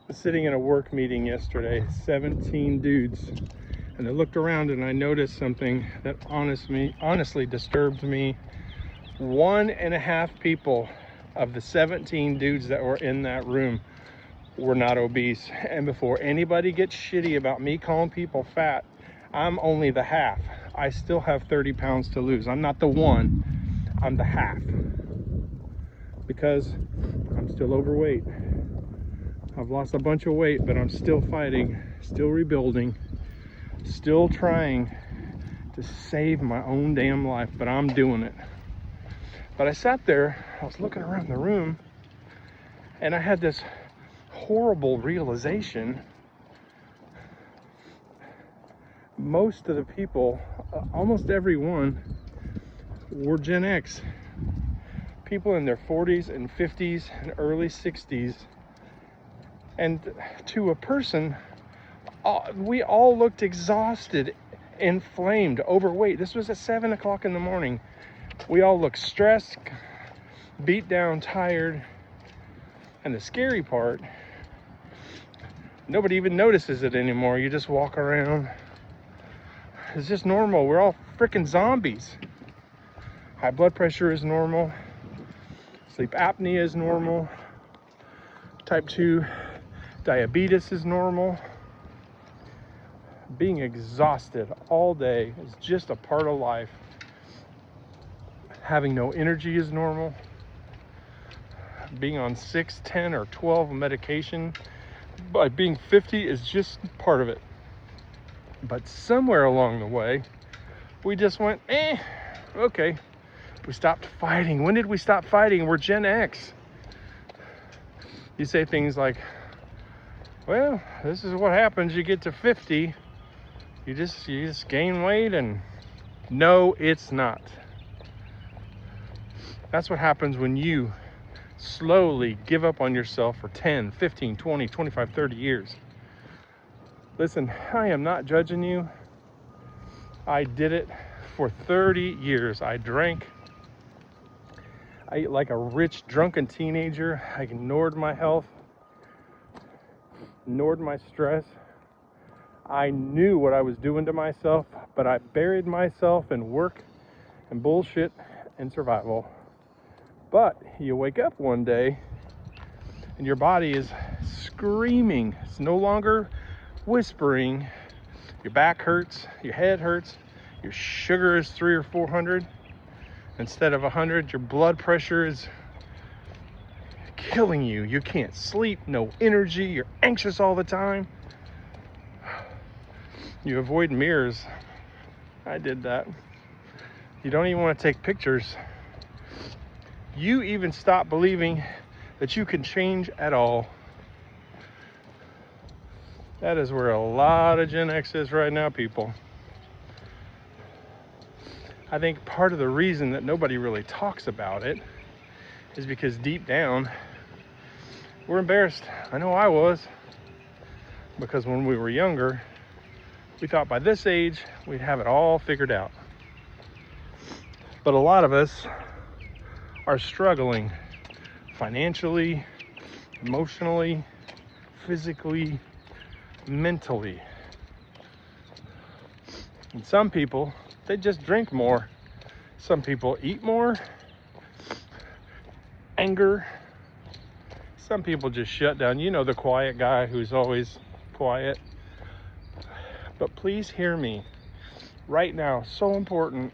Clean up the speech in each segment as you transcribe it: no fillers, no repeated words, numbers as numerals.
was sitting in a work meeting yesterday, 17 dudes, and I looked around and I noticed something that honestly disturbed me. 1.5 people of the 17 dudes that were in that room were not obese. And before anybody gets shitty about me calling people fat, I'm only the half. I still have 30 pounds to lose. I'm not the one, I'm the half. Because I'm still overweight. I've lost a bunch of weight, but I'm still fighting, still rebuilding, still trying to save my own damn life, but I'm doing it. But I sat there, I was looking around the room, and I had this horrible realization. Most of the people, almost everyone, were Gen X. People in their 40s and 50s and early 60s. And to a person, we all looked exhausted, inflamed, overweight. This was at 7 o'clock in the morning. We all looked stressed, beat down, tired. And the scary part, nobody even notices it anymore. You just walk around. It's just normal. We're all freaking zombies. High blood pressure is normal. Sleep apnea is normal. Type 2 diabetes is normal. Being exhausted all day is just a part of life. Having no energy is normal. Being on 6, 10, or 12 medication by being 50 is just part of it. But somewhere along the way, we just went, okay. We stopped fighting. When did we stop fighting? We're Gen X. You say things like, well, this is what happens. You get to 50, you just gain weight, and no, it's not. That's what happens when you slowly give up on yourself for 10, 15, 20, 25, 30 years. Listen, I am not judging you. I did it for 30 years. I drank. I ate like a rich, drunken teenager. I ignored my health, ignored my stress. I knew what I was doing to myself, but I buried myself in work and bullshit and survival. But you wake up one day and your body is screaming. It's no longer whispering. Your back hurts, your head hurts, your sugar is 300 or 400 instead of 100. Your blood pressure is killing you. You can't sleep, no energy, you're anxious all the time. You avoid mirrors. I did that. You don't even want to take pictures. You even stop believing that you can change at all. That is where a lot of Gen X is right now, people. I think part of the reason that nobody really talks about it is because deep down, we're embarrassed. I know I was. Because when we were younger, we thought by this age, we'd have it all figured out. But a lot of us are struggling financially, emotionally, physically, mentally. And some people, they just drink more. Some people eat more. Anger. Some people just shut down. You know, the quiet guy who's always quiet. But please hear me right now. So important.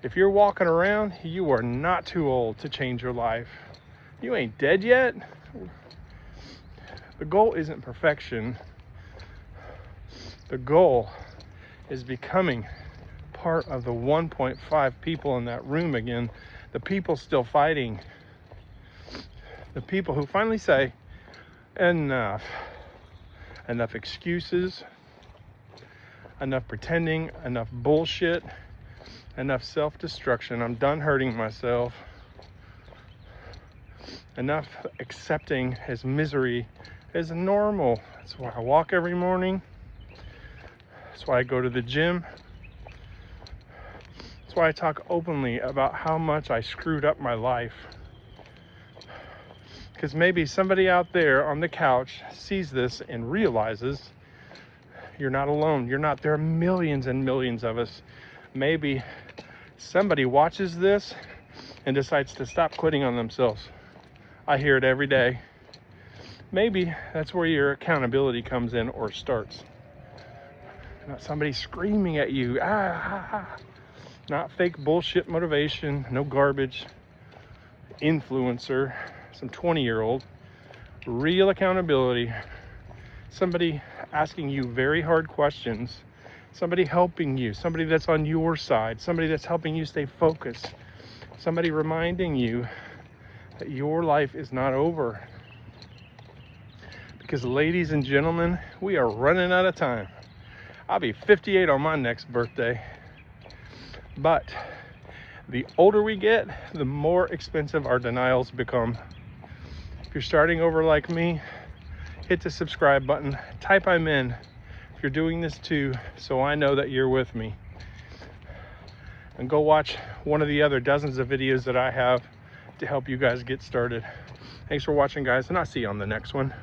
If you're walking around, you are not too old to change your life. You ain't dead yet. The goal isn't perfection. The goal is becoming part of the 1.5 people in that room again. The people still fighting. The people who finally say, enough. Enough excuses. Enough pretending. Enough bullshit. Enough self-destruction. I'm done hurting myself. Enough accepting his misery as normal. That's why I walk every morning. That's why I go to the gym. That's why I talk openly about how much I screwed up my life. Because maybe somebody out there on the couch sees this and realizes you're not alone. You're not. There are millions and millions of us. Maybe somebody watches this and decides to stop quitting on themselves. I hear it every day. Maybe that's where your accountability comes in or starts. Not somebody screaming at you. Not fake bullshit motivation. No garbage. Influencer. Some 20-year-old. Real accountability. Somebody asking you very hard questions. Somebody helping you. Somebody that's on your side. Somebody that's helping you stay focused. Somebody reminding you that your life is not over. Because ladies and gentlemen, we are running out of time. I'll be 58 on my next birthday. But the older we get, the more expensive our denials become. If you're starting over like me, hit the subscribe button. Type I'm in if you're doing this too, so I know that you're with me. And go watch one of the other dozens of videos that I have to help you guys get started. Thanks for watching, guys, and I'll see you on the next one.